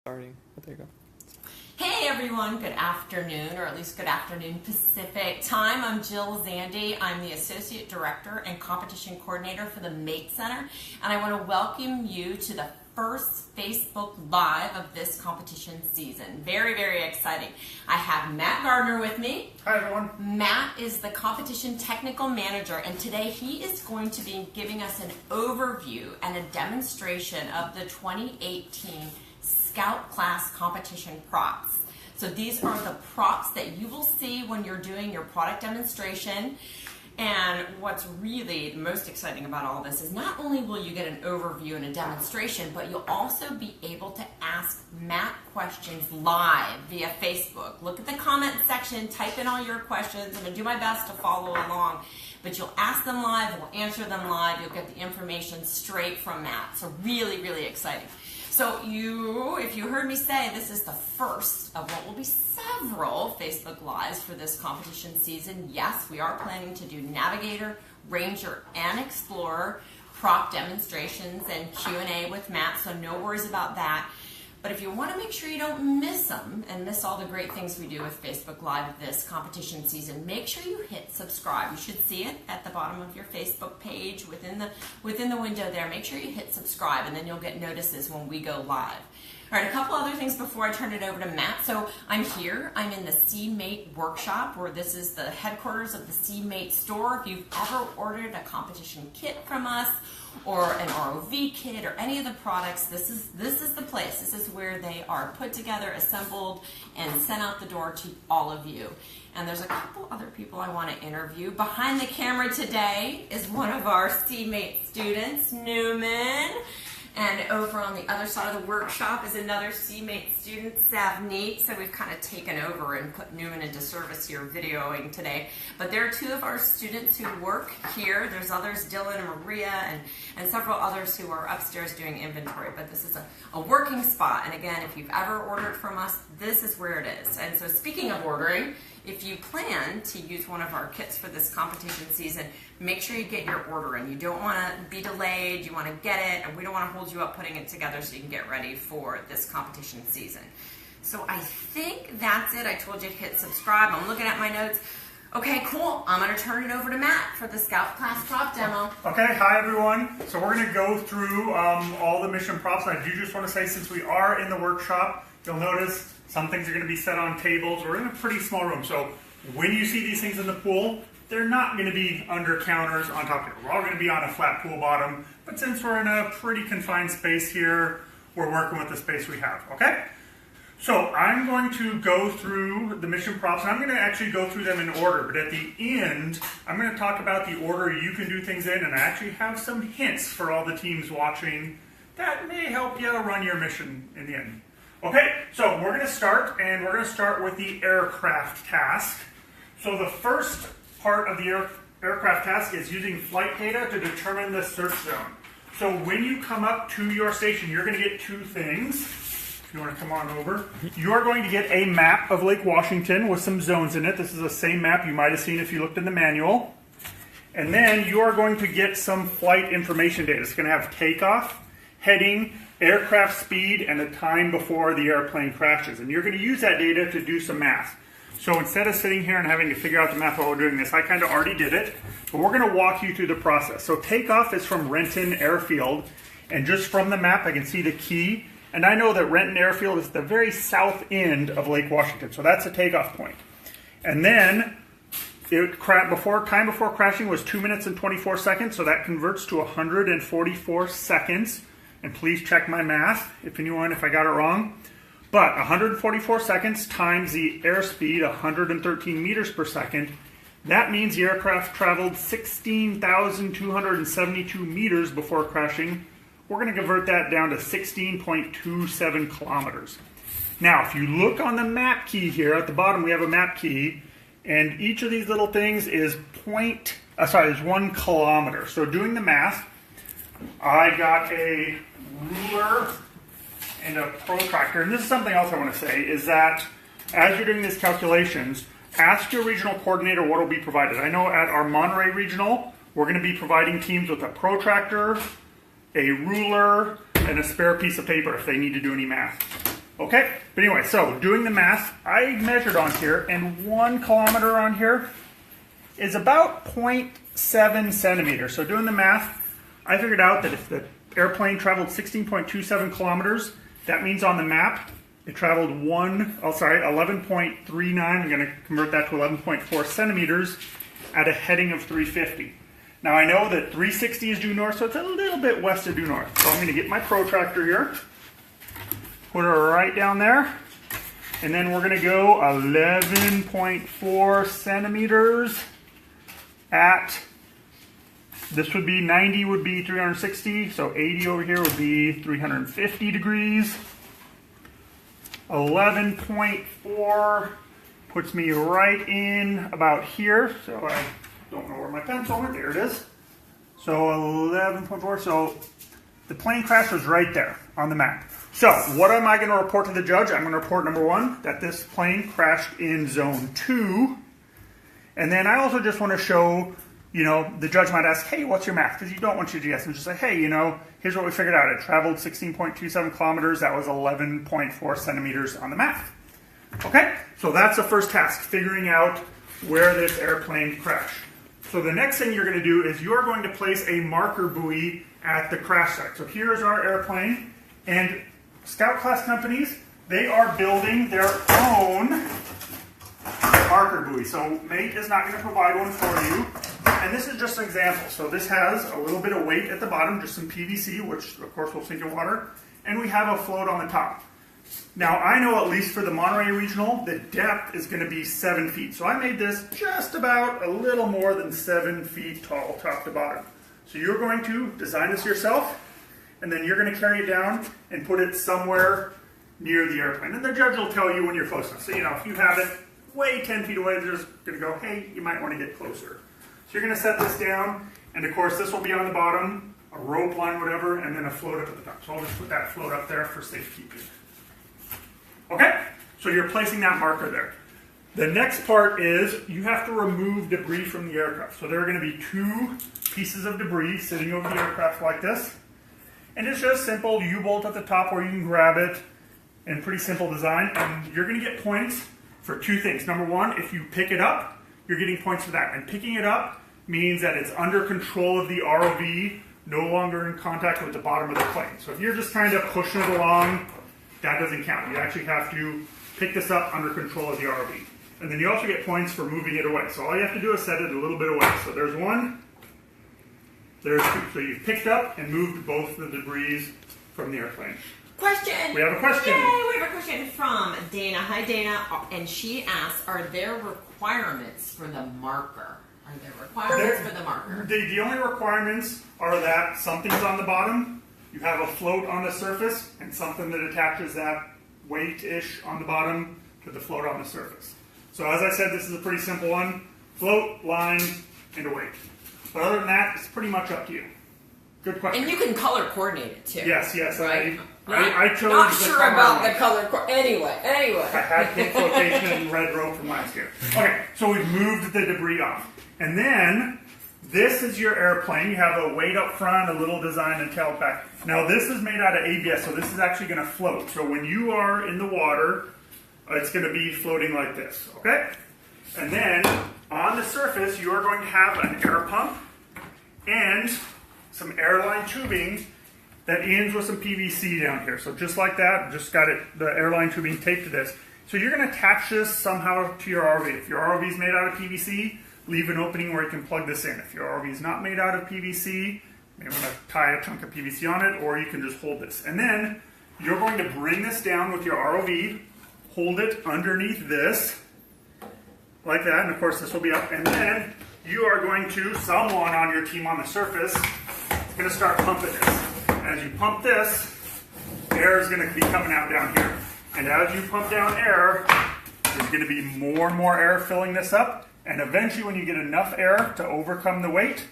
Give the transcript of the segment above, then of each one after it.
Starting. There you go. Hey everyone, good afternoon, or at least good afternoon Pacific time. I'm Jill Zande. I'm the Associate Director and Competition Coordinator for the MATE Center, and I want to welcome you to the first Facebook Live of this competition season. Very, very exciting. I have Matt Gardner with me. Hi everyone. Matt is the Competition Technical Manager, and today he is going to be giving us an overview and a demonstration of the 2018 Scout Class Competition props. So these are the props that you will see when you're doing your product demonstration. And what's really the most exciting about all this is not only will you get an overview and a demonstration, but you'll also be able to ask Matt questions live via Facebook. Look at the comment section, type in all your questions. I'm going to do my best to follow along. But you'll ask them live, we'll answer them live, you'll get the information straight from Matt. So really, really exciting. So if you heard me say, this is the first of what will be several Facebook Lives for this competition season. Yes, we are planning to do Navigator, Ranger, and Explorer prop demonstrations and Q&A with Matt, so no worries about that. But if you want to make sure you don't miss them and miss all the great things we do with Facebook Live this competition season, make sure you hit subscribe. You should see it at the bottom of your Facebook page within the window there. Make sure you hit subscribe, and then you'll get notices when we go live. All right, a couple other things before I turn it over to Matt. So I'm here. I'm in the CMate workshop, where this is the headquarters of the CMate store. If you've ever ordered a competition kit from us, or an ROV kit, or any of the products, this is the place. This is where they are put together, assembled, and sent out the door to all of you. And there's a couple other people I want to interview. Behind the camera today is one of our CMate students, Newman. And over on the other side of the workshop is another CMate student, Savneet. So we've kind of taken over and put Newman into service here videoing today. But there are two of our students who work here. There's others, Dylan and Maria, and several others who are upstairs doing inventory. But this is a working spot. And again, if you've ever ordered from us, this is where it is. And so speaking of ordering, if you plan to use one of our kits for this competition season, make sure you get your order in. You don't want to be delayed, you want to get it, and we don't want to hold you up putting it together so you can get ready for this competition season. So I think that's it. I told you to hit subscribe. I'm looking at my notes. Okay, cool. I'm going to turn it over to Matt for the Scout Class prop demo. Okay, hi everyone. So we're going to go through all the mission props. And I do just want to say, since we are in the workshop, you'll notice some things are going to be set on tables. We're in a pretty small room, so when you see these things in the pool, they're not going to be under counters on top here. We're all going to be on a flat pool bottom, but since we're in a pretty confined space here, we're working with the space we have, okay? So I'm going to go through the mission props, and I'm going to actually go through them in order, but at the end, I'm going to talk about the order you can do things in, and I actually have some hints for all the teams watching that may help you run your mission in the end. Okay, so we're going to start, and we're going to start with the aircraft task. So the first part of the aircraft task is using flight data to determine the search zone. So when you come up to your station, you're going to get two things. If you want to come on over. You are going to get a map of Lake Washington with some zones in it. This is the same map you might have seen if you looked in the manual. And then you are going to get some flight information data. It's going to have takeoff, heading, aircraft speed, and the time before the airplane crashes. And you're going to use that data to do some math. So instead of sitting here and having to figure out the math while we're doing this, I kind of already did it. But we're going to walk you through the process. So takeoff is from Renton Airfield. And just from the map, I can see the key. And I know that Renton Airfield is the very south end of Lake Washington. So that's the takeoff point. And then time before crashing was 2 minutes and 24 seconds. So that converts to 144 seconds. And please check my math if I got it wrong. But 144 seconds times the airspeed, 113 meters per second, that means the aircraft traveled 16,272 meters before crashing. We're going to convert that down to 16.27 kilometers. Now, if you look on the map key here, at the bottom we have a map key, and each of these little things is 1 kilometer. So doing the math, I got a ruler and a protractor. And this is something else I want to say, is that as you're doing these calculations, ask your regional coordinator what will be provided. I know at our Monterey Regional, we're going to be providing teams with a protractor, a ruler, and a spare piece of paper if they need to do any math. Okay, but anyway, so doing the math, I measured on here, and 1 kilometer on here is about 0.7 centimeters. So doing the math, I figured out that if the airplane traveled 16.27 kilometers, that means on the map it traveled 11.39. I'm going to convert that to 11.4 centimeters at a heading of 350. Now I know that 360 is due north, so it's a little bit west of due north. So I'm going to get my protractor here, put her right down there, and then we're going to go 11.4 centimeters at, this would be 90 would be 360, so 80 over here would be 350 degrees. 11.4 puts me right in about here, so I don't know where my pencil went. There it is. So 11.4, so the plane crash was right there on the map. So what am I going to report to the judge? I'm going to report, number 1, that this plane crashed in zone 2. And then I also just want to show, the judge might ask, hey, what's your math? Because you don't want you to guess. And just say, hey, here's what we figured out. It traveled 16.27 kilometers. That was 11.4 centimeters on the map. Okay, so that's the first task, figuring out where this airplane crashed. So the next thing you're going to do is you're going to place a marker buoy at the crash site. So here's our airplane, and Scout class companies, they are building their own marker buoy. So Mate is not going to provide one for you. And this is just an example. So this has a little bit of weight at the bottom, just some PVC, which of course will sink in water. And we have a float on the top. Now I know, at least for the Monterey Regional, the depth is going to be 7 feet. So I made this just about a little more than 7 feet tall, top to bottom. So you're going to design this yourself, and then you're going to carry it down and put it somewhere near the airplane. And the judge will tell you when you're close enough. So, if you have it way 10 feet away, they're just going to go, hey, you might want to get closer. So you're going to set this down, and of course this will be on the bottom, a rope line, whatever, and then a float up at the top. So I'll just put that float up there for safekeeping. Okay, so you're placing that marker there. The next part is you have to remove debris from the aircraft. So there are going to be 2 pieces of debris sitting over the aircraft like this. And it's just simple U-bolt at the top where you can grab it, and pretty simple design. And you're going to get points for 2 things. Number 1, if you pick it up, you're getting points for that. And picking it up means that it's under control of the ROV, no longer in contact with the bottom of the plane. So if you're just kind of pushing it along, that doesn't count. You actually have to pick this up under control of the ROV. And then you also get points for moving it away. So all you have to do is set it a little bit away. So there's 1, there's 2. So you've picked up and moved both the debris from the airplane. Question! We have a question. Yay! We have a question from Dana. Hi, Dana. And she asks, are there requirements for the marker? Are there requirements for the marker? The only requirements are that something's on the bottom, you have a float on the surface, and something that attaches that weight-ish on the bottom to the float on the surface. So as I said, this is a pretty simple one. Float, line, and a weight. But other than that, it's pretty much up to you. Good question. And you can color coordinate it too. Yes. Right? I chose not the sure color about one. the color. Anyway. I had pink flotation and red rope from last year. Okay, so we've moved the debris off. And then, this is your airplane. You have a weight up front, a little design, and tail back. Now this is made out of ABS, so this is actually going to float. So when you are in the water, it's going to be floating like this, okay? And then, on the surface, you are going to have an air pump and some airline tubing that ends with some PVC down here. So just like that, just got it, the airline tubing taped to this. So you're going to attach this somehow to your ROV. If your ROV is made out of PVC, leave an opening where you can plug this in. If your ROV is not made out of PVC, maybe I'm going to tie a chunk of PVC on it, or you can just hold this. And then you're going to bring this down with your ROV, hold it underneath this, like that, and of course this will be up. And then you are going to, someone on your team on the surface, is going to start pumping this. As you pump this, air is going to be coming out down here. And as you pump down air, there's going to be more and more air filling this up. And eventually, when you get enough air to overcome the weight,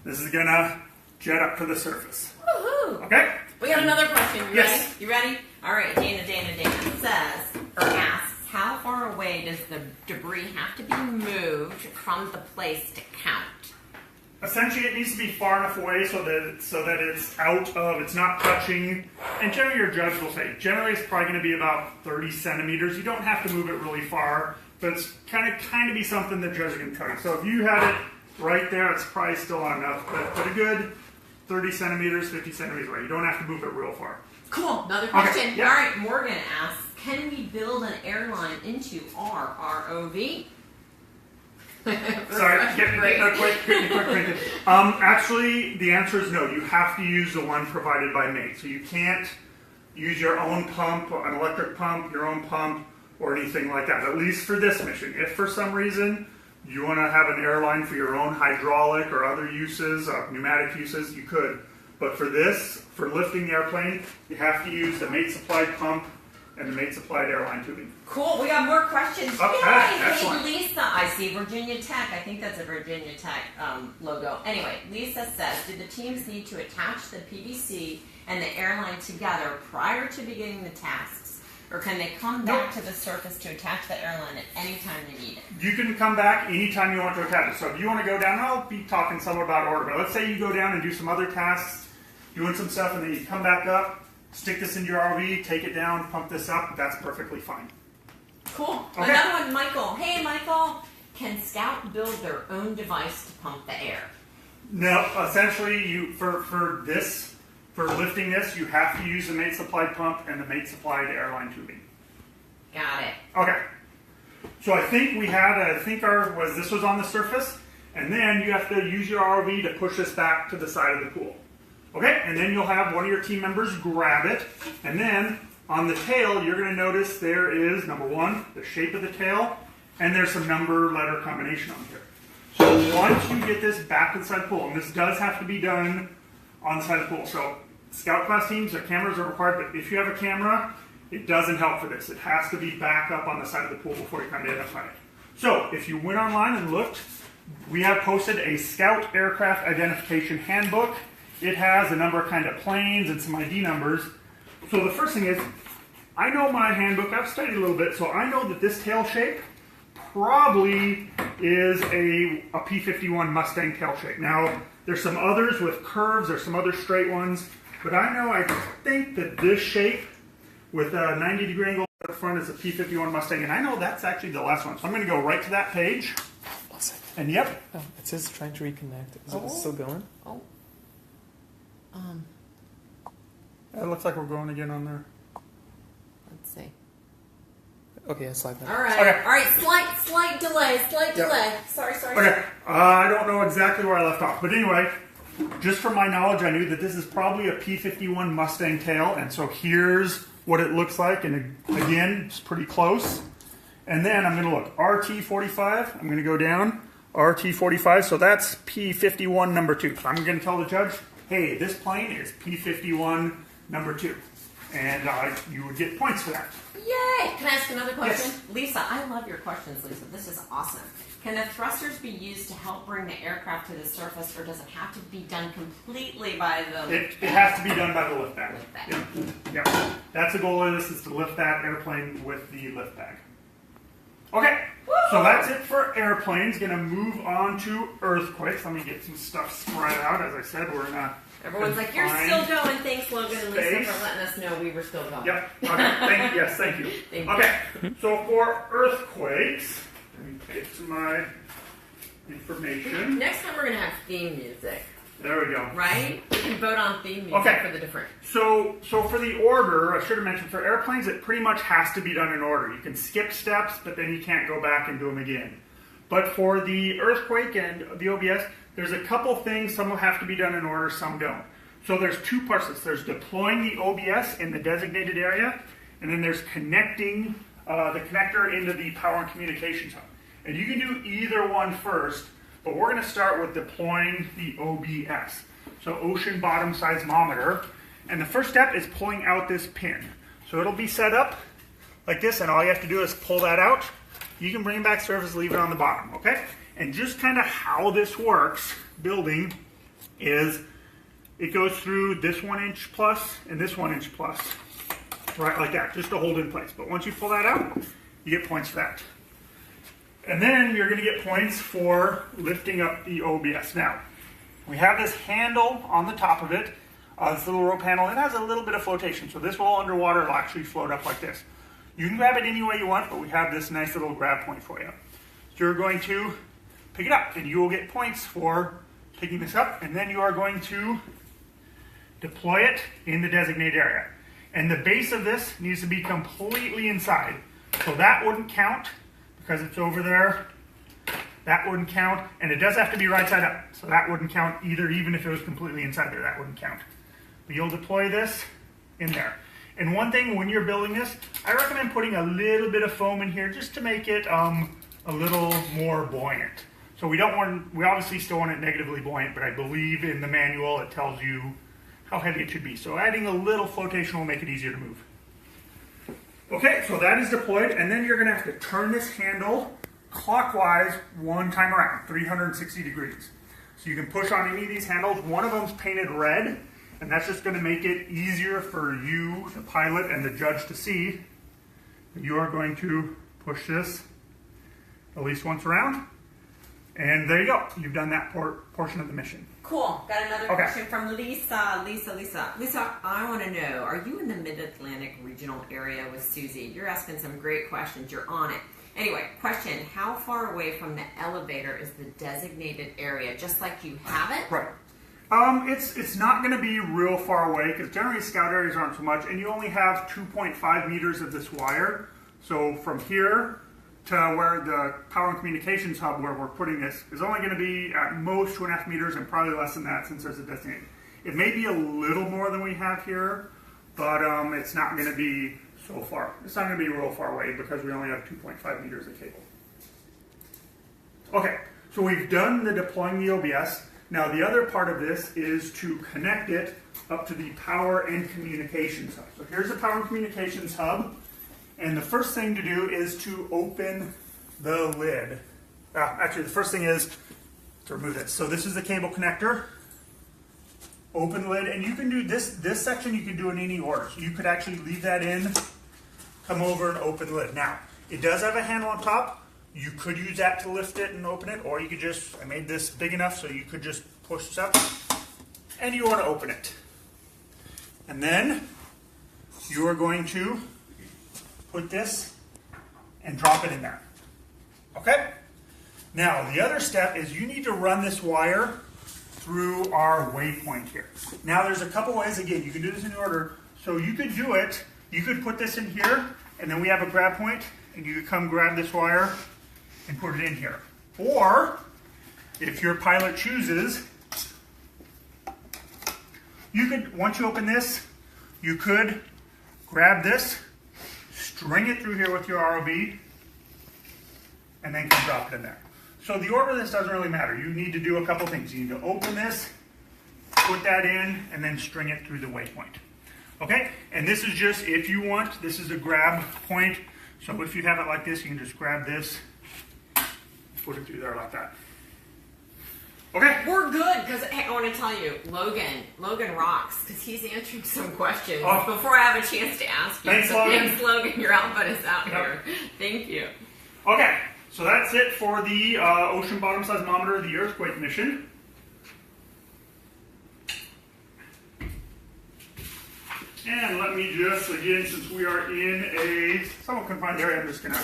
this is going to jet up to the surface. Woohoo! Okay? We got another question. You Yes. ready? You ready? All right, Dana says, or asks, how far away does the debris have to be moved from the place to count? essentially it needs to be far enough away so that it's out of, it's not touching, and generally your judge will say, generally it's probably going to be about 30 centimeters. You don't have to move it really far, but it's kind of be something the judge can tell you. So if you had it right there, it's probably still not enough, but a good 30 centimeters, 50 centimeters away. You don't have to move it real far. Cool. Another question. Okay, yeah. All right, Morgan asks, can we build an airline into our ROV? Sorry, getting a quick. Actually, the answer is no. You have to use the one provided by Mate. So you can't use your own pump, an electric pump, your own pump, or anything like that, at least for this mission. If for some reason you want to have an airline for your own hydraulic or other uses, pneumatic uses, you could. But for this, for lifting the airplane, you have to use the Mate-supplied pump and the Mate-supplied airline tubing. Cool, we got more questions. Okay, Yay! excellent. Hey, Lisa, I see Virginia Tech. I think that's a Virginia Tech logo. Anyway, Lisa says, do the teams need to attach the PVC and the airline together prior to beginning the tasks? Or can they come back to the surface to attach the airline at any time they need it? You can come back anytime you want to attach it. So if you want to go down, I'll be talking some about order, but let's say you go down and do some other tasks, doing some stuff, and then you come back up, stick this into your RV, take it down, pump this up, that's perfectly fine. Cool. Okay. Another one, Michael. Hey, Michael. Can Scout build their own device to pump the air? No, essentially, for lifting this, you have to use the Mate-supplied pump and the Mate-supplied airline tubing. Got it. Okay. So I think this was on the surface, and then you have to use your ROV to push this back to the side of the pool. Okay, and then you'll have one of your team members grab it, and then on the tail, you're going to notice there is, number one, the shape of the tail, and there's some number-letter combination on here. So once you get this back inside the pool, and this does have to be done on the side of the pool. So Scout class teams, their cameras are required, but if you have a camera, it doesn't help for this. It has to be back up on the side of the pool before you can identify it. So if you went online and looked, we have posted a Scout Aircraft Identification Handbook. It has a number of kind of planes and some ID numbers. So the first thing is, I know my handbook, I've studied a little bit, so I know that this tail shape probably is a P-51 Mustang tail shape. Now, there's some others with curves, there's some other straight ones, but I think that this shape with a 90-degree angle at the front is a P-51 Mustang, and I know that's actually the last one. So I'm going to go right to that page. And yep. Oh, it says trying to reconnect. Is it still going? Oh. It looks like we're going again on there. Let's see. Okay, I slide that. All right. Okay. All right. Slight delay. Sorry. Okay. I don't know exactly where I left off, but anyway, just from my knowledge, I knew that this is probably a P-51 Mustang tail, and so here's what it looks like, and again, it's pretty close. And then I'm going to look, RT-45, I'm going to go down, RT-45, so that's P-51 number 2. So I'm going to tell the judge, hey, this plane is P-51 number 2. And you would get points for that. Yay! Can I ask another question? Yes. Lisa, I love your questions, Lisa. This is awesome. Can the thrusters be used to help bring the aircraft to the surface, or does it have to be done completely by the It has to be done by the lift bag. lift bag? Yeah. That's the goal of this, is to lift that airplane with the lift bag. Okay, so that's it for airplanes. Going to move on to earthquakes. Let me get some stuff spread out. As I said, we're in a Everyone's like, you're still going. Thanks, Logan and Lisa, space. for letting us know we were still going. Yep. Okay. Thank you. Yes. Thank you. Thank you. Okay. So for earthquakes, let me get to my information. Next time we're going to have theme music, There we go. right? We can vote on theme music Okay. for the different. So for the order, I should have mentioned, for airplanes, it pretty much has to be done in order. You can skip steps, but then you can't go back and do them again. But for the earthquake and the OBS, there's a couple things. Some will have to be done in order, some don't. So there's two parts of this. There's deploying the OBS in the designated area, and then there's connecting the connector into the power and communications hub. And you can do either one first, but we're going to start with deploying the OBS. So ocean bottom seismometer. And the first step is pulling out this pin. So it'll be set up like this, and all you have to do is pull that out. You can bring it back surface, leave it on the bottom, okay? And just kind of how this works, building, is it goes through this 1 inch plus and this 1 inch plus. Right, like that, just to hold in place. But once you pull that out, you get points for that. And then you're going to get points for lifting up the OBS. Now, We have this handle on the top of it, this little rope handle. It has a little bit of flotation, so this will underwater will actually float up like this. You can grab it any way you want, but we have this nice little grab point for you. So you're going to pick it up, and you will get points for picking this up, and then you are going to deploy it in the designated area. And the base of this needs to be completely inside. So that wouldn't count because it's over there. That wouldn't count, and it does have to be right side up. So that wouldn't count either, even if it was completely inside there, that wouldn't count. But you'll deploy this in there. And one thing when you're building this, I recommend putting a little bit of foam in here just to make it a little more buoyant. So we obviously still want it negatively buoyant, but I believe in the manual it tells you how heavy it should be. So adding a little flotation will make it easier to move. Okay, so that is deployed, and then you're gonna have to turn this handle clockwise one time around, 360 degrees. So you can push on any of these handles. One of them's painted red, and that's just gonna make it easier for you, the pilot, and the judge to see that you are going to push this at least once around. And there you go. You've done that portion of the mission. Cool. Got another question from Lisa. Lisa, I want to know, are you in the Mid-Atlantic regional area with Susie? You're asking some great questions. You're on it. Anyway, question, how far away from the elevator is the designated area, just like you have it? Right. It's not going to be real far away, because generally scout areas aren't so much, and you only have 2.5 meters of this wire. So from here to where the power and communications hub where we're putting this is only going to be at most 2.5 meters, and probably less than that since there's a designated. It may be a little more than we have here, but it's not going to be so far. It's not going to be real far away because we only have 2.5 meters of cable. Okay, so we've done the deploying the OBS. Now the other part of this is to connect it up to the power and communications hub. So here's the power and communications hub. And the first thing to do is to open the lid. Actually, the first thing is to remove this. So this is the cable connector. Open the lid, and you can do this section you can do in any order. So you could actually leave that in, come over and open the lid. Now, it does have a handle on top. You could use that to lift it and open it, or you could just, I made this big enough so you could just push this up, and you want to open it. And then you are going to put this and drop it in there. Okay? Now, the other step is you need to run this wire through our waypoint here. Now, there's a couple ways. Again, you can do this in order. So you could do it. You could put this in here, and then we have a grab point, and you could come grab this wire and put it in here. Or, if your pilot chooses, you could, once you open this, you could grab this, string it through here with your ROV, and then come drop it in there. So the order of this doesn't really matter. You need to do a couple things. You need to open this, put that in, and then string it through the waypoint. Okay? And this is just, if you want, this is a grab point. So if you have it like this, you can just grab this, put it through there like that. Okay? We're good, because hey, I want to tell you, Logan rocks, because he's answering some questions before I have a chance to ask you. Thanks, so Logan. Thanks, Logan. Your output is out here. Thank you. Okay, so that's it for the ocean bottom seismometer, the earthquake mission. And let me just, again, since we are in a somewhat confined area, I'm just going to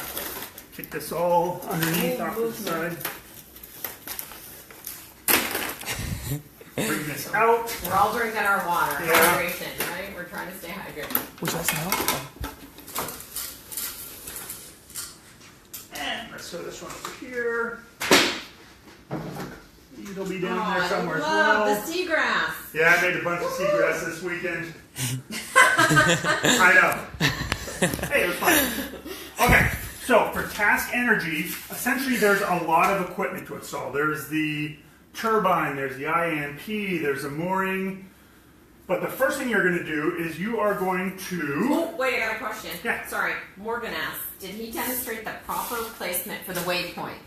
kick this all underneath off the side. Bring this out. We're all drinking our water. Yeah. Hydration, right? We're trying to stay hydrated. Which I smell. And let's throw this one over here. It'll be down there somewhere I as love well. the seagrass. Yeah, I made a bunch of seagrass this weekend. I know. Hey, it was fun. Okay, so for task energy, essentially there's a lot of equipment to install. There's the turbine, there's the Iamp, there's a mooring. But the first thing you're going to do is you are going to... Oh, wait, I got a question. Yeah. Sorry, Morgan asked, did he demonstrate the proper placement for the waypoint?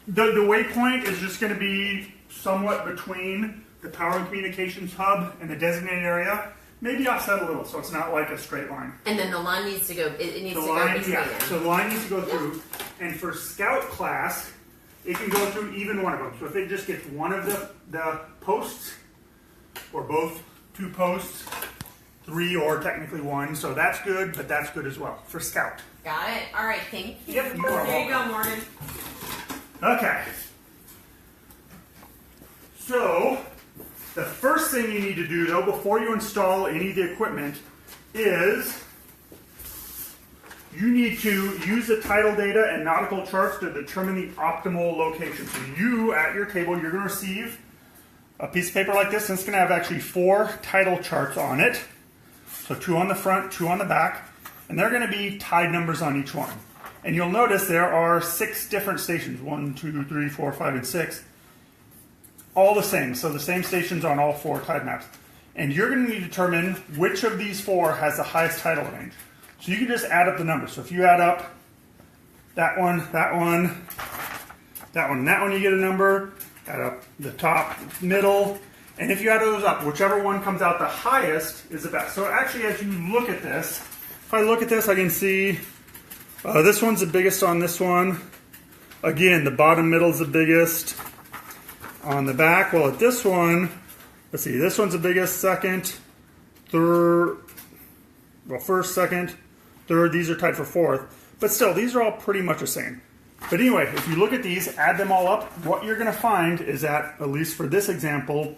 The waypoint is just going to be somewhat between the power and communications hub and the designated area. Maybe offset a little, so it's not like a straight line. And then the line needs to go, it needs The to line, go between yeah. them. So the line needs to go through. And for scout class, it can go through even one of them. So if it just gets one of the posts, or both 2 posts, 3 or technically 1, so that's good, but that's good as well for Scout. Got it. All right, thank you. Yep, you are There you go, welcome. Morgan. Okay. So, the first thing you need to do, though, before you install any of the equipment is you need to use the title data and nautical charts to determine the optimal location. So you, at your table, you're going to receive a piece of paper like this, and it's going to have actually 4 title charts on it. So 2 on the front, 2 on the back, and they're going to be tide numbers on each one. And you'll notice there are 6 different stations, 1, 2, 3, 4, 5, and 6. All the same, so the same stations on all 4 tide maps. And you're going to need to determine which of these 4 has the highest tidal range. So you can just add up the numbers. So if you add up that one, that one, that one, and that one, you get a number. Add up the top, middle, and if you add those up, whichever one comes out the highest is the best. So actually, as you look at this, if I look at this, I can see this one's the biggest on this one. Again, the bottom middle is the biggest. On the back, well, at this one, let's see, this one's the biggest, second, third, well, first, second, third, these are tied for fourth. But still, these are all pretty much the same. But anyway, if you look at these, add them all up, what you're going to find is that, at least for this example,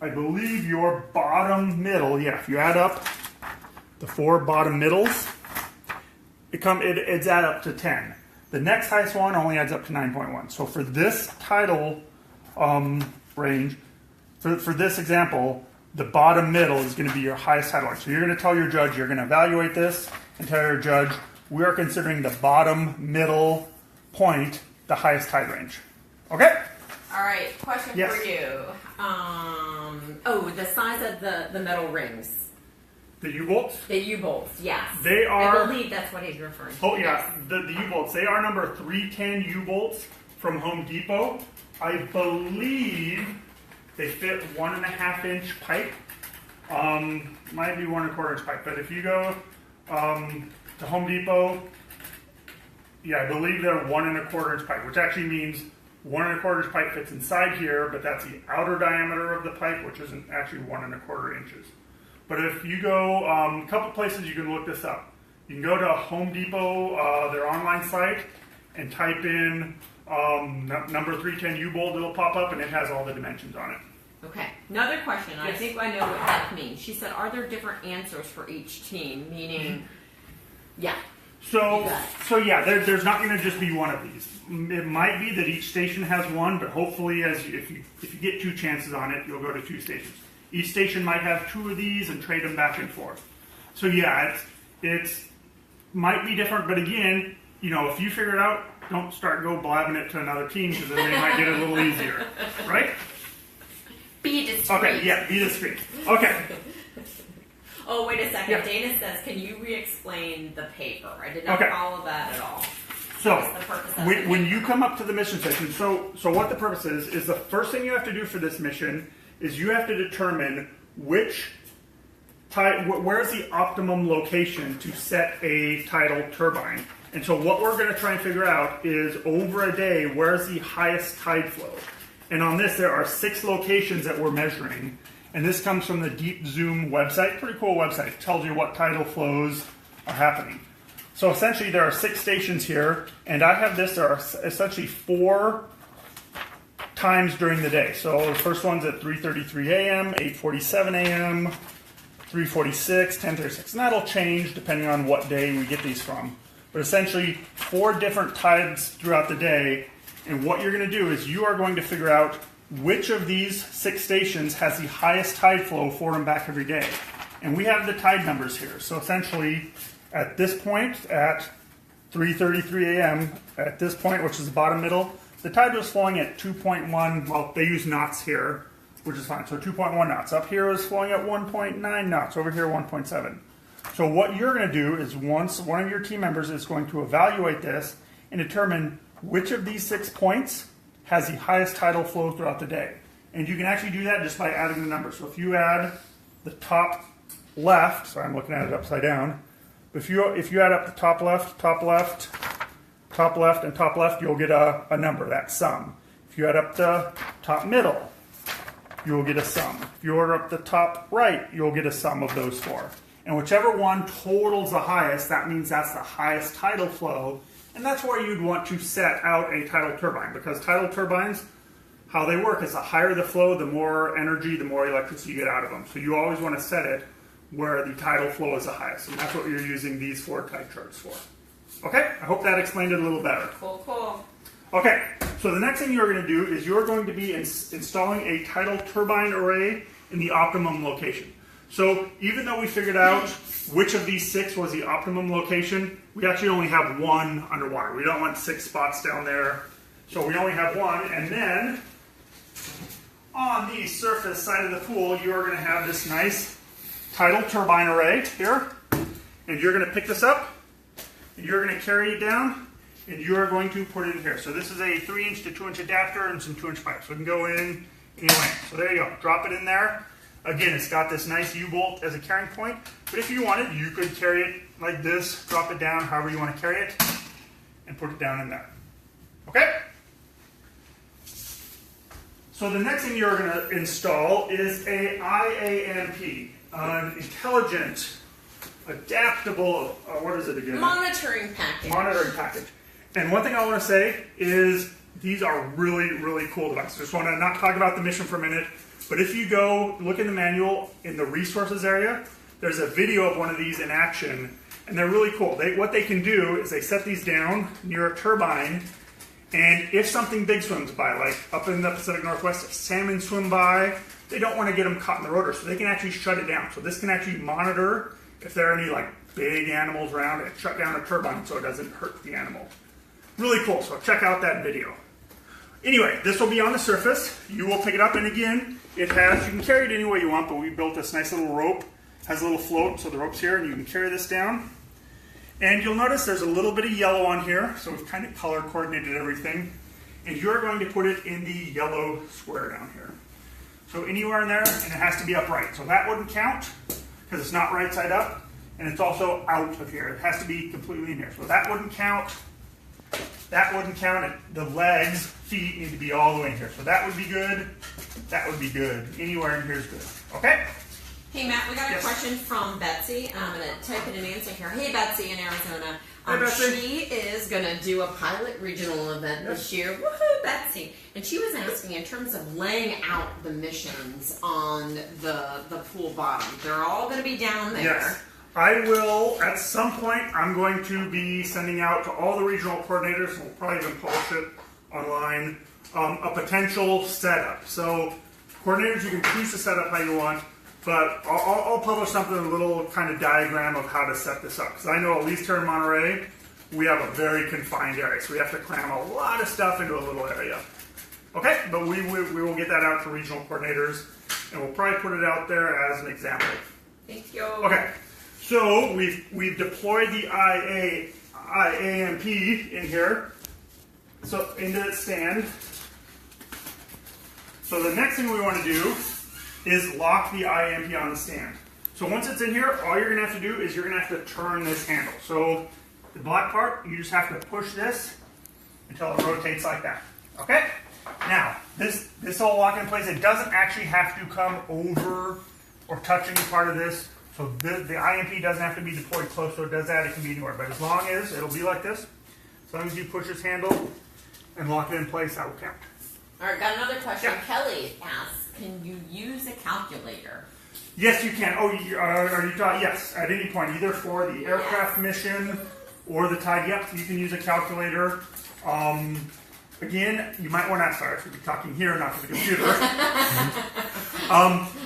I believe your bottom middle, yeah, if you add up the 4 bottom middles, it's add up to 10. The next highest one only adds up to 9.1. So for this title range, for this example, the bottom middle is going to be your highest title range. So you're going to tell your judge, you're going to evaluate this and tell your judge, we are considering the bottom middle point the highest tide range. Okay? All right, question Yes. for you. The size of the metal rings. The U-bolts? The U-bolts, yes. They are... I believe that's what he's referring to. Oh, yeah, the U-bolts. They are number 310 U-bolts from Home Depot. I believe they fit 1.5-inch pipe. Might be 1.25-inch pipe, but if you go to Home Depot, yeah, I believe they're 1.25-inch pipe, which actually means 1.25-inch pipe fits inside here, but that's the outer diameter of the pipe, which isn't actually 1.25 inches. But if you go, a couple places you can look this up. You can go to Home Depot, their online site, and type in number 310 U-bolt. It'll pop up, and it has all the dimensions on it. Okay, another question. Yes. I think I know what that means. She said, are there different answers for each team? Meaning, yeah. So yeah, there's not going to just be one of these. It might be that each station has one, but hopefully, if you get 2 chances on it, you'll go to 2 stations. Each station might have 2 of these and trade them back and forth. So yeah, it's might be different, but again, if you figure it out, don't go blabbing it to another team because then they might get it a little easier, right? Be discreet. Okay, yeah, be discreet. Okay. Oh, wait a second. Yeah. Dana says, can you re-explain the paper? I did not Okay. follow that at all. So, What's the purpose of when it? you come up to the mission station, so what the purpose is the first thing you have to do for this mission is you have to determine where's the optimum location to set a tidal turbine. And so what we're going to try and figure out is over a day, where's the highest tide flow? And on this, there are 6 locations that we're measuring. And this comes from the Deep Zoom website. Pretty cool website. It tells you what tidal flows are happening. So essentially, there are 6 stations here. And I have this. There are essentially 4 times during the day. So the first one's at 3:33 a.m., 8:47 a.m., 3:46, 10:36. And that'll change depending on what day we get these from. But essentially, 4 different tides throughout the day. And what you're going to do is you are going to figure out which of these 6 stations has the highest tide flow forward and back every day. And we have the tide numbers here. So essentially, at this point, at 3:33 a.m., at this point, which is the bottom middle, the tide was flowing at 2.1, well, they use knots here, which is fine. So 2.1 knots. Up here is flowing at 1.9 knots. Over here, 1.7. So what you're going to do is once one of your team members is going to evaluate this and determine which of these 6 points has the highest tidal flow throughout the day. And you can actually do that just by adding the numbers. So if you add the top left, sorry, I'm looking at it upside down. If you add up the top left, top left and top left, you'll get a number, that's sum. If you add up the top middle, you'll get a sum. If you order up the top right, you'll get a sum of those four. And whichever one totals the highest, that means that's the highest tidal flow. And that's where you'd want to set out a tidal turbine, because tidal turbines, how they work is the higher the flow, the more energy, the more electricity you get out of them. So you always want to set it where the tidal flow is the highest. And that's what you're using these 4 tide charts for. Okay, I hope that explained it a little better. Cool, cool. Okay, so the next thing you're going to do is you're going to be installing a tidal turbine array in the optimum location. So even though we figured out which of these 6 was the optimum location, we actually only have 1 underwater. We don't want 6 spots down there, so we only have 1. And then on the surface side of the pool, you're going to have this nice tidal turbine array here, and you're going to pick this up, and you're going to carry it down, and you're going to put it in here. So this is a 3-inch to 2-inch adapter and some 2-inch pipes. So it can go in any length. So there you go. Drop it in there. Again, it's got this nice U-bolt as a carrying point, but if you wanted, you could carry it like this, drop it down however you want to carry it, and put it down in there. Okay? So the next thing you're going to install is a Iamp, an intelligent, adaptable, what is it again? Monitoring package. Monitoring package. And one thing I want to say is these are really, really cool devices. Just want to not talk about the mission for a minute, but if you go look in the manual in the resources area, there's a video of one of these in action, and they're really cool. What they can do is they set these down near a turbine, and if something big swims by, like up in the Pacific Northwest, if salmon swim by, they don't want to get them caught in the rotor, so they can actually shut it down. So this can actually monitor if there are any like big animals around and shut down a turbine so it doesn't hurt the animal. Really cool, so check out that video. Anyway, this will be on the surface. You will pick it up, and again, it has, you can carry it any way you want, but we built this nice little rope. It has a little float, so the rope's here, and you can carry this down. And you'll notice there's a little bit of yellow on here, so we've kind of color coordinated everything. And you're going to put it in the yellow square down here. So anywhere in there, and it has to be upright. So that wouldn't count, because it's not right side up, and it's also out of here. It has to be completely in here. So that wouldn't count. That wouldn't count. The legs, feet need to be all the way in here. So that would be good. That would be good. Anywhere in here is good. Okay? Hey Matt, we got a question from Betsy. I'm going to type in an answer here. Hey Betsy in Arizona. She is going to do a pilot regional event this year. Woohoo, Betsy. And she was asking in terms of laying out the missions on the pool bottom. They're all going to be down there. Yes. I will, at some point, I'm going to be sending out to all the regional coordinators, and we'll probably even publish it online, a potential setup. So coordinators, you can choose to set up how you want, but I'll publish something, a little kind of diagram of how to set this up. Because I know at least here in Monterey, we have a very confined area, so we have to cram a lot of stuff into a little area. Okay, but we will get that out to regional coordinators, and we'll probably put it out there as an example. Thank you. Okay. So we've deployed the Iamp in here, so into its stand. So the next thing we want to do is lock the Iamp on the stand. So once it's in here, all you're going to have to do is you're going to have to turn this handle. So the black part, you just have to push this until it rotates like that. Okay? Now, this will lock in place. It doesn't actually have to come over or touch any part of this. So the Iamp doesn't have to be deployed close, so it does that. It can be anywhere. But as long as it'll be like this, as long as you push this handle and lock it in place, that will count. All right, got another question. Yeah. Kelly asks, can you use a calculator? Yes, you can. Oh, are you talking? Yes, at any point, either for the aircraft mission or the tide. Yep, you can use a calculator. Again, you might want to, sorry, I should be talking here, not to the computer.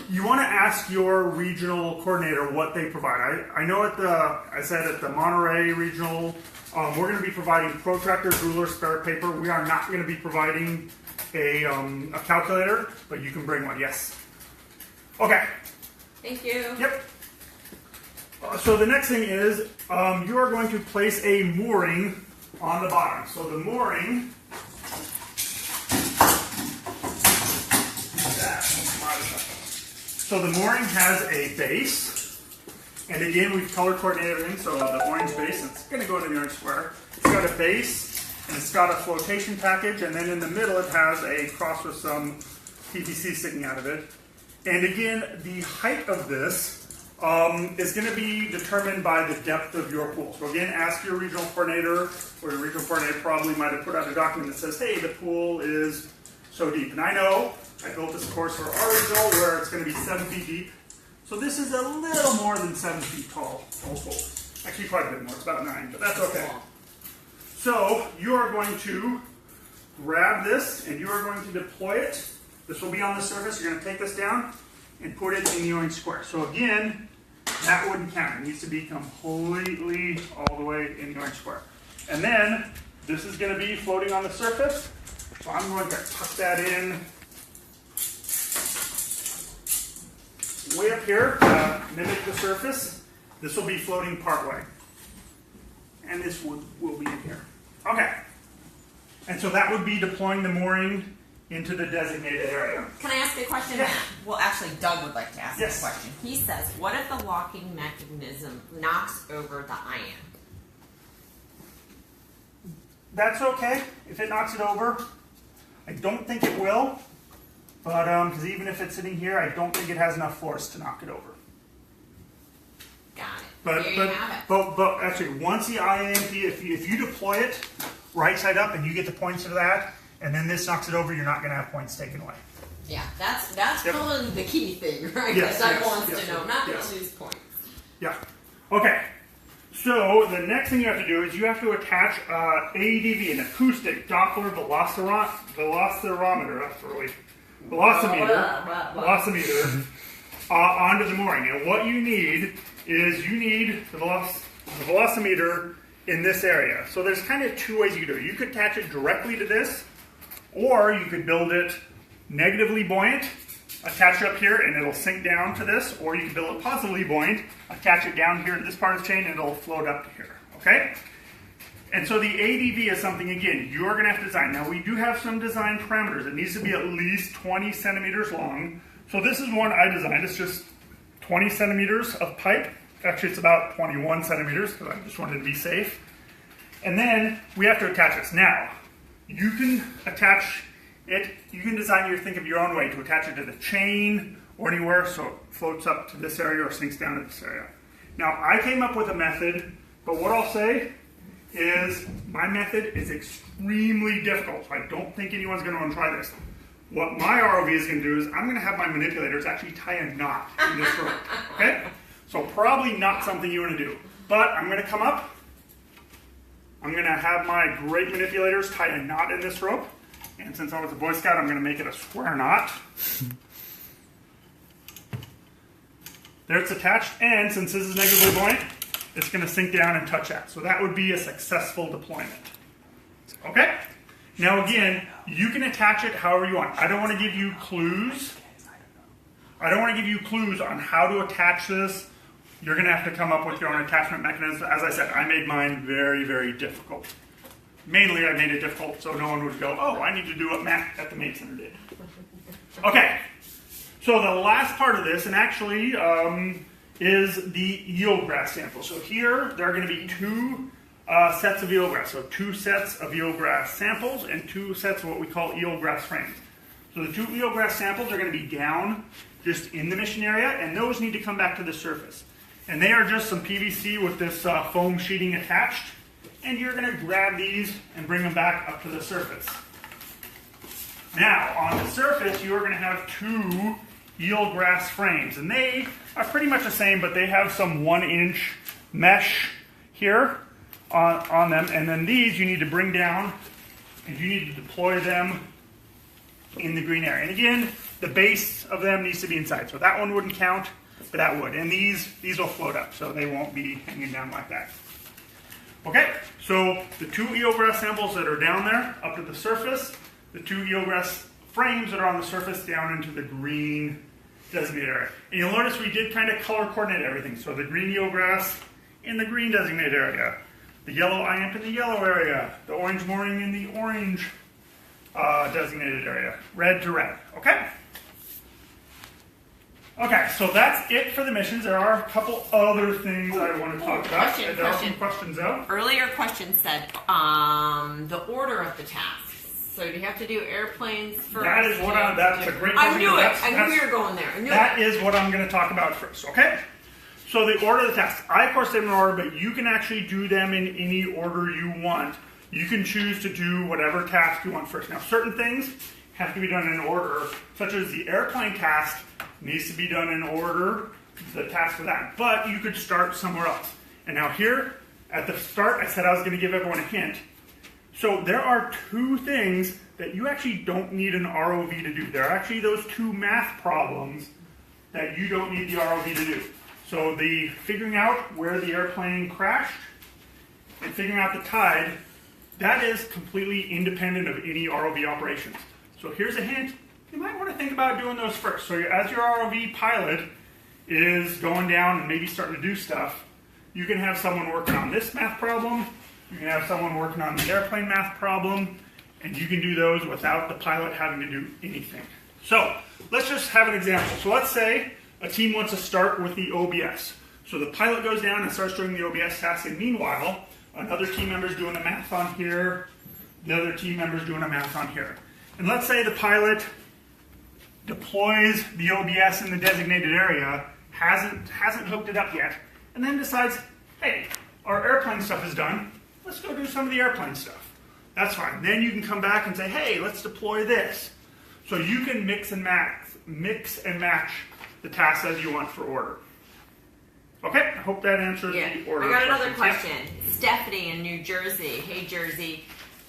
You want to ask your regional coordinator what they provide. I know I said at the Monterey regional, we're going to be providing protractors, rulers, spare paper. We are not going to be providing a calculator, but you can bring one, yes. Okay. Thank you. Yep. So the next thing is, you are going to place a mooring on the bottom. So the mooring, has a base, and again we've color coordinated everything. So the orange base, it's going to go into the orange square. It's got a base, And it's got a flotation package, and then in the middle it has a cross with some PVC sticking out of it. And again, the height of this is going to be determined by the depth of your pool. So again, ask your regional coordinator, or your regional coordinator probably might have put out a document that says, hey, the pool is so deep. And I know, I built this course for our regional where it's going to be 7 feet deep. So this is a little more than 7 feet tall, all told. Actually quite a bit more, it's about 9, but that's okay. So you are going to grab this and you are going to deploy it. This will be on the surface. You're going to take this down and put it in the orange square. So again, that wouldn't count. It needs to be completely all the way in the orange square. And then this is going to be floating on the surface. So I'm going to tuck that in way up here, mimic the surface. This will be floating part way. And this will be in here. Okay. And so that would be deploying the mooring into the designated area. Can I ask a question? Yeah. Well, actually, Doug would like to ask Yes. a question. He says, what if the locking mechanism knocks over the Iamp? That's okay if it knocks it over. I don't think it will, but because even if it's sitting here, I don't think it has enough force to knock it over. Got it. But there you have it. but actually, once the Iamp, if you deploy it right side up and you get the points of that, and then this knocks it over, you're not going to have points taken away. Yeah, that's Yep. probably the key thing, right? Yes, Doug yes, wants yes, to know, not yes. to lose points. Yeah. Okay. So the next thing you have to do is you have to attach ADV, an acoustic Doppler velocimeter. That's really velocimeter onto the mooring. And what you need is the velocimeter in this area. So there's kind of two ways you can do it. You could attach it directly to this, or you could build it negatively buoyant, attach it up here, and it'll sink down to this, or you can build it positively buoyant, attach it down here to this part of the chain, and it'll float up to here, okay? And so the ADV is something, again, you're going to have to design. Now, we do have some design parameters. It needs to be at least 20 centimeters long. So this is one I designed. It's just 20 centimeters of pipe. Actually, it's about 21 centimeters, because I just wanted to be safe. And then we have to attach this. Now, you can attach it, you can design your think of your own way to attach it to the chain or anywhere so it floats up to this area or sinks down to this area. Now, I came up with a method, but what I'll say is my method is extremely difficult. So I don't think anyone's going to want to try this. What my ROV is going to do is I'm going to have my manipulators actually tie a knot in this rope, okay? So probably not something you want to do. But I'm going to come up. I'm going to have my great manipulators tie a knot in this rope. And since I was a Boy Scout, I'm going to make it a square knot. There it's attached. And since this is negatively buoyant, it's going to sink down and touch that. So that would be a successful deployment. Okay? Now again, you can attach it however you want. I don't want to give you clues. I don't want to give you clues on how to attach this. You're going to have to come up with your own attachment mechanism. As I said, I made mine very, very difficult. Mainly, I made it difficult so no one would go, oh, I need to do what Matt at the Maid Center did. Okay, so the last part of this, and actually, is the eelgrass sample. So here, there are going to be two sets of eelgrass. So 2 sets of eelgrass samples and 2 sets of what we call eelgrass frames. So the 2 eelgrass samples are going to be down just in the mission area, and those need to come back to the surface. And they are just some PVC with this foam sheeting attached. And you're going to grab these and bring them back up to the surface. Now, on the surface, you are going to have 2 eelgrass frames. And they are pretty much the same, but they have some 1-inch mesh here on them. And then these you need to bring down, and you need to deploy them in the green area. And again, the base of them needs to be inside. So that one wouldn't count, but that would. And these will float up, so they won't be hanging down like that. Okay, so the 2 eelgrass samples that are down there up to the surface, the 2 eelgrass frames that are on the surface down into the green designated area. And you'll notice we did kind of color coordinate everything. So the green eelgrass in the green designated area, the yellow Iamp in the yellow area, the orange mooring in the orange designated area, red to red, okay? Okay, so that's it for the missions. There are a couple other things I want to talk about. There are some questions out. Earlier question said the order of the tasks. So do you have to do airplanes first? That is what that's a great question. I knew it. I knew you were going there. That is what I'm going to talk about first, okay? So the order of the tasks. I, of course, did them in order, but you can actually do them in any order you want. You can choose to do whatever task you want first. Now, certain things have to be done in order, such as the airplane task needs to be done in order, the task for that. But you could start somewhere else. And now here, at the start, I said I was going to give everyone a hint. So there are two things that you actually don't need an ROV to do. There are actually those two math problems that you don't need the ROV to do. So the figuring out where the airplane crashed and figuring out the tide, that is completely independent of any ROV operations. So here's a hint. You might want to think about doing those first. So as your ROV pilot is going down and maybe starting to do stuff, you can have someone working on this math problem, you can have someone working on the airplane math problem, and you can do those without the pilot having to do anything. So let's just have an example. So let's say a team wants to start with the OBS. So the pilot goes down and starts doing the OBS task, and meanwhile, another team member is doing the math on here, the other team member is doing a math on here. And let's say the pilot deploys the OBS in the designated area, hasn't hooked it up yet, and then decides, hey, our airplane stuff is done, let's go do some of the airplane stuff. That's fine. Then you can come back and say, hey, let's deploy this. So you can mix and match the tasks as you want for order. Okay, I hope that answers the order. I got another questions. question. Stephanie in New Jersey. Hey, Jersey.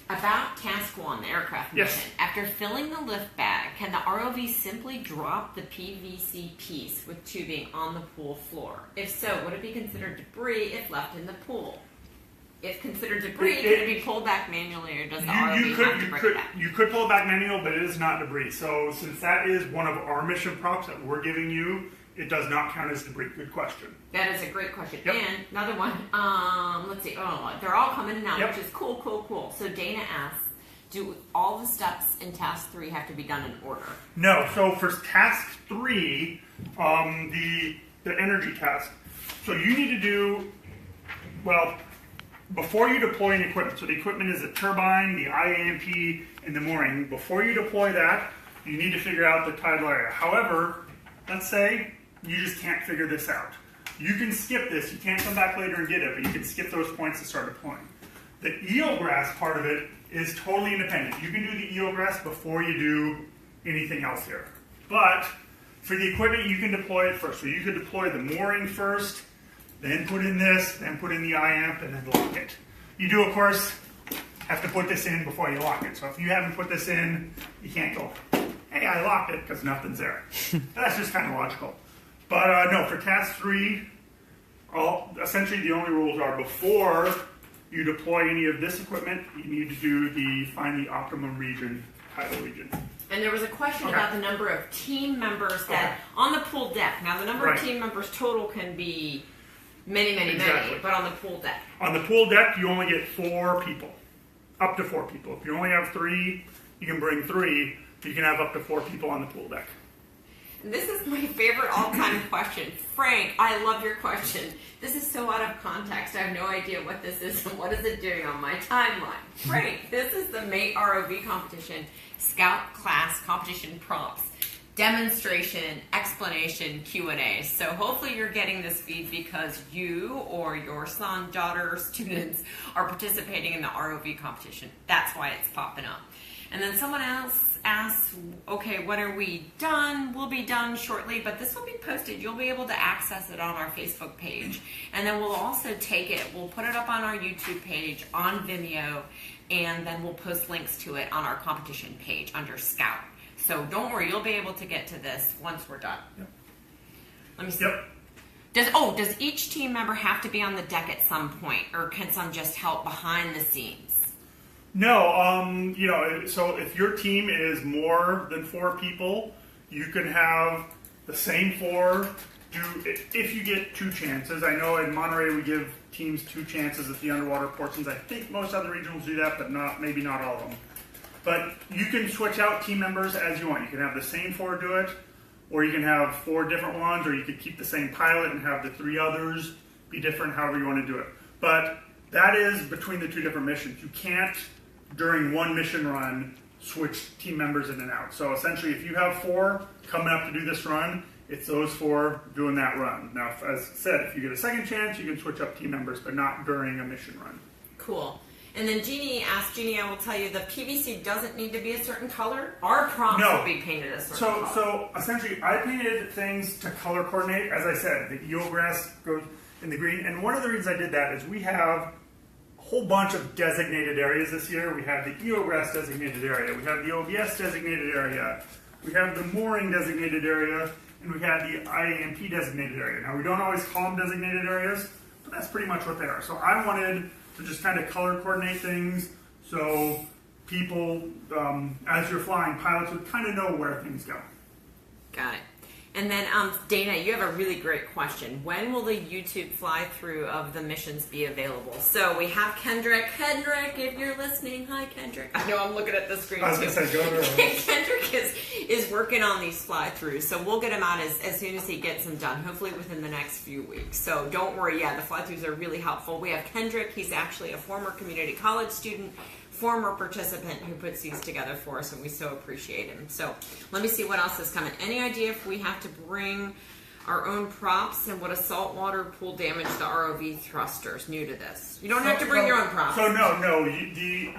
About task 1, the aircraft mission. Yes. After filling the lift bag, can the ROV simply drop the PVC piece with tubing on the pool floor? If so, would it be considered debris if left in the pool? If considered debris, could it be pulled back manually, or does the ROV have to bring it back? You could pull it back manual, but it is not debris. So since that is one of our mission props that we're giving you, it does not count as debris. Good question. That is a great question. Yep. And another one, let's see. Oh, they're all coming in now, Yep. which is cool. So Dana asks, do all the steps in task 3 have to be done in order? No. So for task 3, the energy task, so you need to do, well, before you deploy an equipment, so the equipment is the turbine, the Iamp, and the mooring. Before you deploy that, you need to figure out the tidal area. However, let's say you just can't figure this out. You can skip this. You can't come back later and get it, but you can skip those points and start deploying. The eelgrass part of it is totally independent. You can do the eelgrass before you do anything else here. But for the equipment, you can deploy it first. So you could deploy the mooring first, then put in this, then put in the Iamp, and then lock it. You do, of course, have to put this in before you lock it. So if you haven't put this in, you can't go, hey, I locked it, because nothing's there. That's just kind of logical. But no, for task 3, essentially the only rules are before you deploy any of this equipment, you need to find the optimum region, tidal region. And there was a question about the number of team members that on the pool deck. Now, the number of team members total can be many, but on the pool deck. On the pool deck, you only get 4 people, up to 4 people. If you only have 3, you can bring 3. You can have up to 4 people on the pool deck. This is my favorite all-time question. Frank, I love your question. This is so out of context. I have no idea what this is and what is it doing on my timeline. Frank, this is the Mate ROV competition, Scout class competition prompts, demonstration, explanation, Q&A. So hopefully you're getting this feed because you or your son, daughter, students are participating in the ROV competition. That's why it's popping up. And then someone else asks, okay, when are we done? We'll be done shortly, but this will be posted. You'll be able to access it on our Facebook page. And then we'll also take it, we'll put it up on our YouTube page, on Vimeo, and then we'll post links to it on our competition page under Scout. So don't worry, you'll be able to get to this once we're done. Yep. Let me see. Yep. Does each team member have to be on the deck at some point, or can some just help behind the scenes? No, so if your team is more than 4 people, you can have the same 4 do, if you get 2 chances. I know in Monterey we give teams 2 chances at the underwater portions. I think most other regionals do that, but maybe not all of them. But you can switch out team members as you want. You can have the same 4 do it, or you can have 4 different ones, or you could keep the same pilot and have the 3 others be different, however you want to do it. But that is between the 2 different missions. You can't, during one mission run, switch team members in and out. So essentially, if you have 4 coming up to do this run, it's those 4 doing that run. Now, as said, if you get a second chance, you can switch up team members, but not during a mission run. Cool. And then Jeannie asked, Jeannie, I will tell you, the PVC doesn't need to be a certain color. Our prompts will be painted a certain color. So essentially, I painted things to color coordinate. As I said, the eelgrass goes in the green. And one of the reasons I did that is we have a whole bunch of designated areas this year. We have the eelgrass designated area. We have the OBS designated area. We have the mooring designated area. And we have the Iamp designated area. Now, we don't always call them designated areas, but that's pretty much what they are. So I wanted to just kind of color coordinate things so people, as you're flying, pilots would kind of know where things go. Got it. And then, Dana, you have a really great question. When will the YouTube fly-through of the missions be available? So we have Kendrick. Kendrick, if you're listening, hi, Kendrick. I know I'm looking at the screen, I was going to say, go to Kendrick is working on these fly-throughs, so we'll get him out as soon as he gets them done, hopefully within the next few weeks. So don't worry, the fly-throughs are really helpful. We have Kendrick. He's actually a former community college student, former participant who puts these together for us, and we so appreciate him. So let me see what else is coming. Any idea if we have to bring our own props and would a saltwater pool damage the ROV thrusters? New to this. You don't have to bring your own props. So no,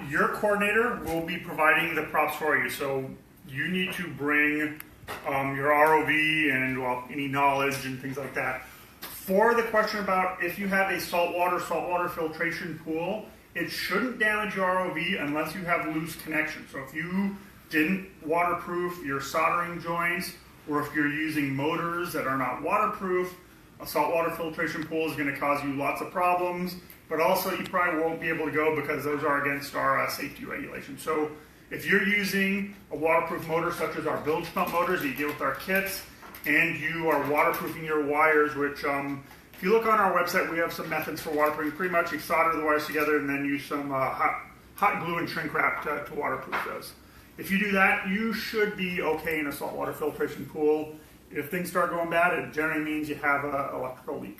your coordinator will be providing the props for you. So you need to bring your ROV and any knowledge and things like that. For the question about if you have a saltwater filtration pool, it shouldn't damage your ROV unless you have loose connections. So if you didn't waterproof your soldering joints, or if you're using motors that are not waterproof, a saltwater filtration pool is going to cause you lots of problems, but also you probably won't be able to go because those are against our safety regulations. So if you're using a waterproof motor such as our bilge pump motors that you get with our kits, and you are waterproofing your wires, which if you look on our website, we have some methods for waterproofing. Pretty much you solder the wires together and then use some hot glue and shrink wrap to waterproof those. If you do that, you should be okay in a saltwater filtration pool. If things start going bad, it generally means you have an electrical leak.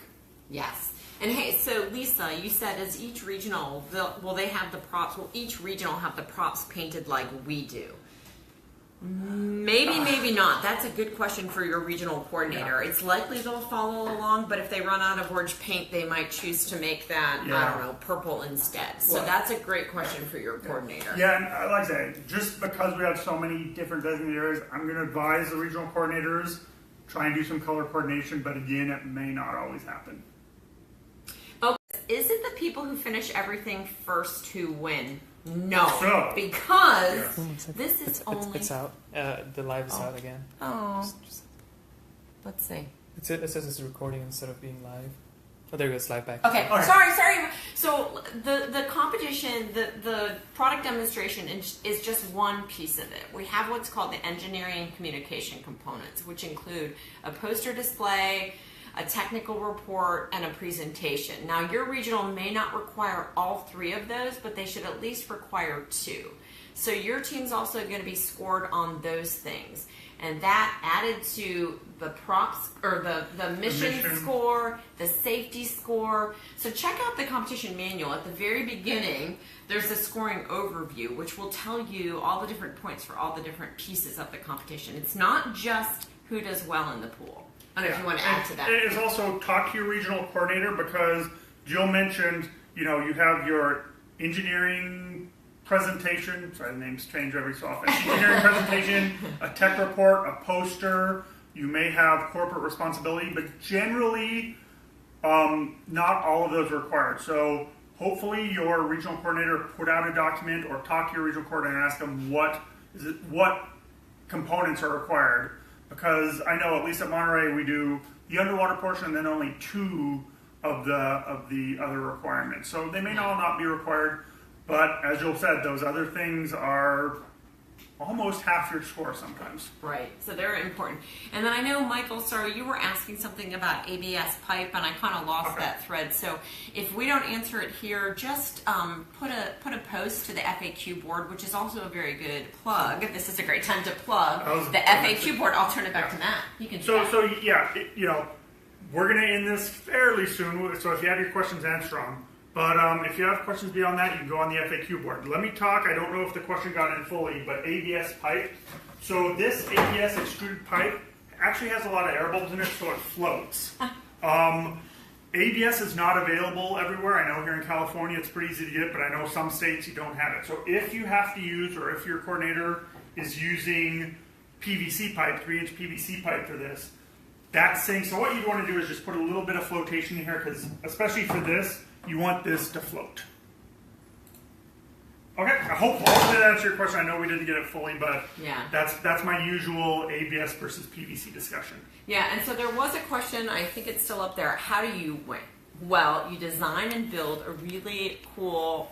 Yes. And hey, so Lisa, you said as each regional, will they have the props? Will each regional have the props painted like we do? Maybe, maybe not. That's a good question for your regional coordinator. Yeah. It's likely they'll follow along, but if they run out of orange paint, they might choose to make that, I don't know, purple instead. So that's a great question for your coordinator. Yeah, and like I said, just because we have so many different designated areas, I'm going to advise the regional coordinators, try and do some color coordination, but again, it may not always happen. Oh, is it the people who finish everything first who win? No, because this is only... It's out. The live is out again. Oh. Let's see. It says it's recording instead of being live. Oh, there it goes, live back. Okay, sorry. So the competition, the product demonstration is just one piece of it. We have what's called the engineering and communication components, which include a poster display, a technical report, and a presentation. Now, your regional may not require all 3 of those, but they should at least require 2. So your team's also going to be scored on those things. And that added to the props, or the mission score, the safety score. So check out the competition manual. At the very beginning, there's a scoring overview, which will tell you all the different points for all the different pieces of the competition. It's not just who does well in the pool. I don't know if you want to add to that. It is also talk to your regional coordinator, because Jill mentioned, you have your engineering presentation. Sorry, the names change every so often. Engineering presentation, a tech report, a poster. You may have corporate responsibility, but generally, not all of those are required. So hopefully your regional coordinator put out a document, or talk to your regional coordinator and ask them what components are required. Because I know, at least at Monterey, we do the underwater portion and then only 2 of the other requirements. So they may all not be required, but as Joel said, those other things are almost half your score sometimes. Right, so they're important. And then I know, Michael, sorry, you were asking something about ABS pipe, and I kind of lost that thread. So if we don't answer it here, just put a post to the FAQ board, which is also a very good plug. This is a great time to plug the FAQ board. I'll turn it back to Matt. You can. So yeah, we're gonna end this fairly soon. So if you have your questions, answer them. But if you have questions beyond that, you can go on the FAQ board. Let me talk. I don't know if the question got in fully, but ABS pipe. So this ABS extruded pipe actually has a lot of air bubbles in it, so it floats. ABS is not available everywhere. I know here in California it's pretty easy to get, but I know some states you don't have it. So if you have to use, or if your coordinator is using PVC pipe, 3-inch PVC pipe for this, that's saying, so what you'd want to do is just put a little bit of flotation in here, because especially for this, you want this to float. Okay, I hope that answered your question. I know we didn't get it fully, but that's my usual ABS versus PVC discussion. Yeah, and so there was a question, I think it's still up there, how do you win? Well, you design and build a really cool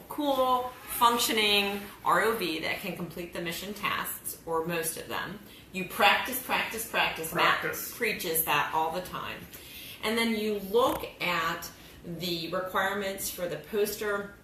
functioning ROV that can complete the mission tasks, or most of them. You practice. Matt preaches that all the time. And then you look at the requirements for the poster,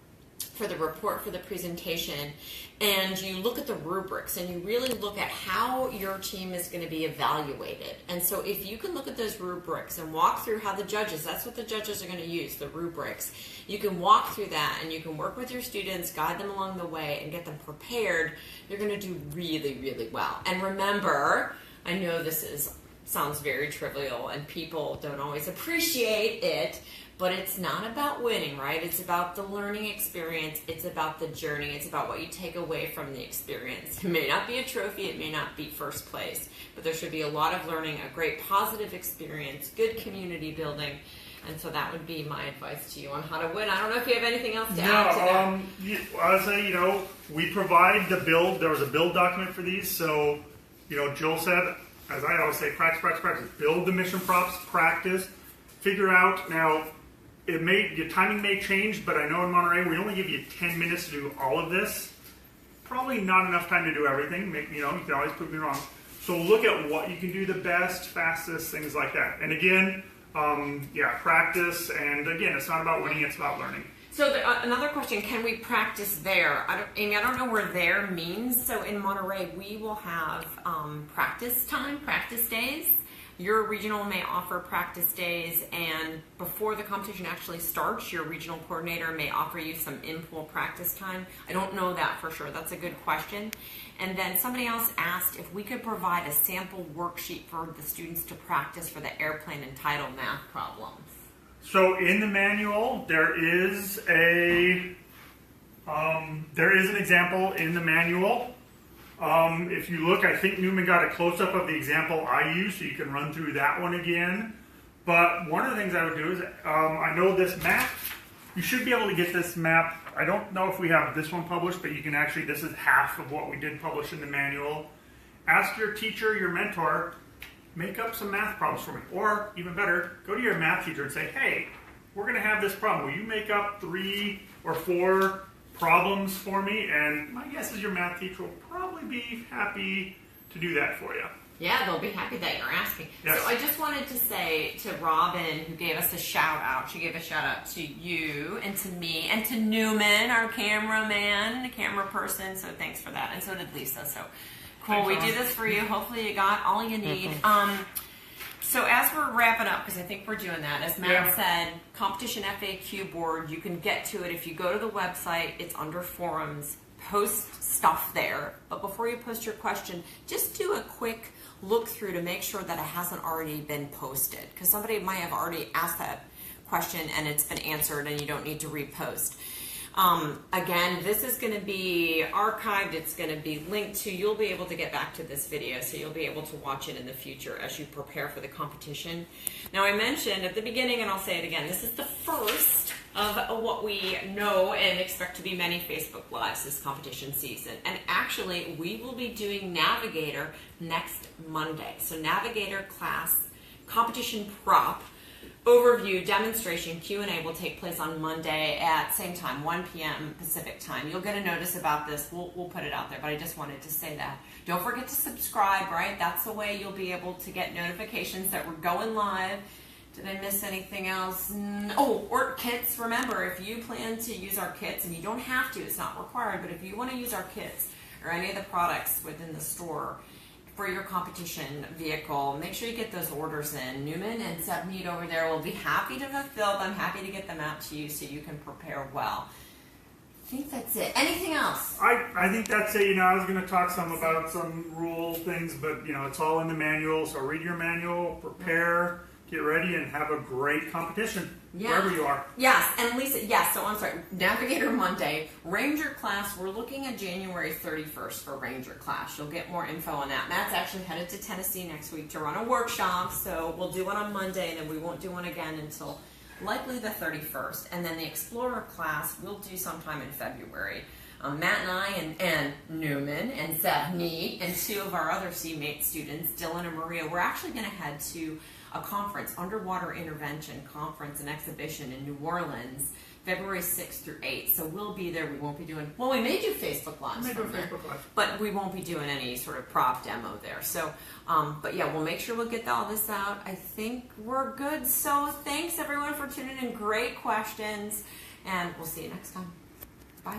for the report, for the presentation, and you look at the rubrics, and you really look at how your team is going to be evaluated. And so if you can look at those rubrics and walk through how the judges, that's what the judges are going to use, the rubrics. You can walk through that, and you can work with your students, guide them along the way, and get them prepared. You're going to do really, really well. And remember, I know this sounds very trivial, and people don't always appreciate it, but it's not about winning, right? It's about the learning experience. It's about the journey. It's about what you take away from the experience. It may not be a trophy. It may not be first place, but there should be a lot of learning, a great positive experience, good community building. And so that would be my advice to you on how to win. I don't know if you have anything else to add to that. I would say, we provide the build. There was a build document for these. So, Jill said, as I always say, practice. Build the mission props, practice, figure out. Now, your timing may change, but I know in Monterey we only give you 10 minutes to do all of this. Probably not enough time to do everything. You can always prove me wrong. So look at what you can do the best, fastest, things like that. And again, practice. And again, it's not about winning; it's about learning. So another question: can we practice there? Amy, I don't know where there means. So in Monterey, we will have practice days. Your regional may offer practice days, and before the competition actually starts, your regional coordinator may offer you some in-pool practice time. I don't know that for sure. That's a good question. And then somebody else asked if we could provide a sample worksheet for the students to practice for the airplane and title math problems. So in the manual, there is an example in the manual. If you look, I think Newman got a close-up of the example I used, so you can run through that one again. But one of the things I would do is, I know this map, you should be able to get this map. I don't know if we have this one published, but you can actually, this is half of what we did publish in the manual. Ask your teacher, your mentor, make up some math problems for me. Or, even better, go to your math teacher and say, hey, we're going to have this problem. Will you make up 3 or 4 problems for me? And my guess is your math teacher will probably be happy to do that for you. Yeah, they'll be happy that you're asking. Yes. So I just wanted to say to Robin, who gave us a shout out, she gave a shout out to you and to me and to Newman, our cameraman, the camera person. So thanks for that. And so did Lisa. So cool. We do this for you. Hopefully you got all you need. So as we're wrapping up, because I think we're doing that, as Matt said, competition FAQ board, you can get to it if you go to the website. It's under forums. Post stuff there. But before you post your question, just do a quick look through to make sure that it hasn't already been posted, because somebody might have already asked that question and it's been answered and you don't need to repost. Again, this is going to be archived. It's going to be linked to, you'll be able to get back to this video, so you'll be able to watch it in the future as you prepare for the competition. Now, I mentioned at the beginning, and I'll say it again, this is the first of what we know and expect to be many Facebook Lives this competition season. And actually, we will be doing Navigator next Monday. So Navigator class competition prop overview, demonstration, Q&A will take place on Monday at same time, 1 p.m. Pacific time. You'll get a notice about this. We'll put it out there, but I just wanted to say that. Don't forget to subscribe, right? That's the way you'll be able to get notifications that we're going live. Did I miss anything else? Oh, Orc Kits. Remember, if you plan to use our kits, and you don't have to, it's not required, but if you want to use our kits or any of the products within the store for your competition vehicle, make sure you get those orders in. Newman and Zande over there will be happy to fulfill them, happy to get them out to you so you can prepare well. I think that's it. Anything else? I think that's it. I was going to talk some about some rule things, but it's all in the manual. So read your manual, prepare, get ready, and have a great competition wherever you are. Yes, and Lisa, yes, so I'm sorry, Navigator Monday, Ranger class, we're looking at January 31st for Ranger class. You'll get more info on that. Matt's actually headed to Tennessee next week to run a workshop, so we'll do one on Monday, and then we won't do one again until likely the 31st. And then the Explorer class we'll do sometime in February. Matt and I and Newman and Zande and two of our other CMate students, Dylan and Maria, we're actually going to head to a conference, Underwater Intervention Conference and Exhibition in New Orleans, February 6th through 8th. So we'll be there. We won't be doing, we may do Facebook Lives from there, but we won't be doing any sort of prop demo there. So, but yeah, we'll make sure we'll get all this out. I think we're good. So thanks everyone for tuning in. Great questions, and we'll see you next time. Bye.